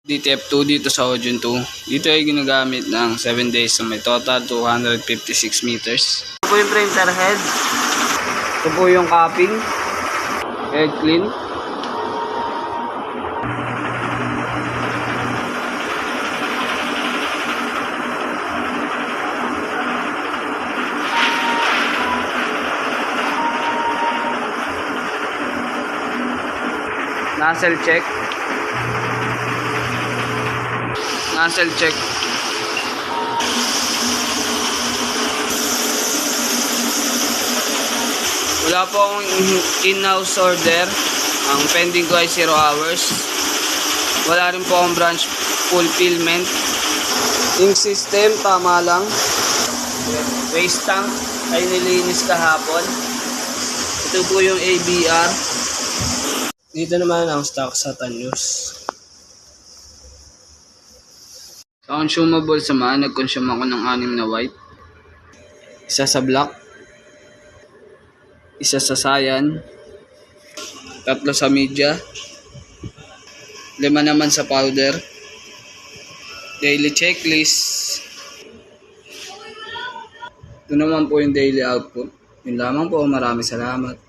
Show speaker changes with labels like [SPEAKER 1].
[SPEAKER 1] DTF2 dito sa Ojun 2. Dito ay ginagamit ng 7 days na may total 256 meters. Ito po yung printer head. Ito po yung capping. Head clean. Nozzle check. Nozzle check. Wala po akong in-house order. Ang pending ko ay 0 hours. Wala rin po akong branch fulfillment. Ink system, tama lang. Waste tank ay nilinis kahapon. Ito po yung ABR. Dito naman ang stock sa Tanyos. Sa consumable samahan, nag-consume ako ng 6 na white. Isa sa black. Isa sa cyan. 3 sa media. 5 naman sa powder. Daily checklist. Ito naman po yung daily output. Yun lamang po. Maraming salamat.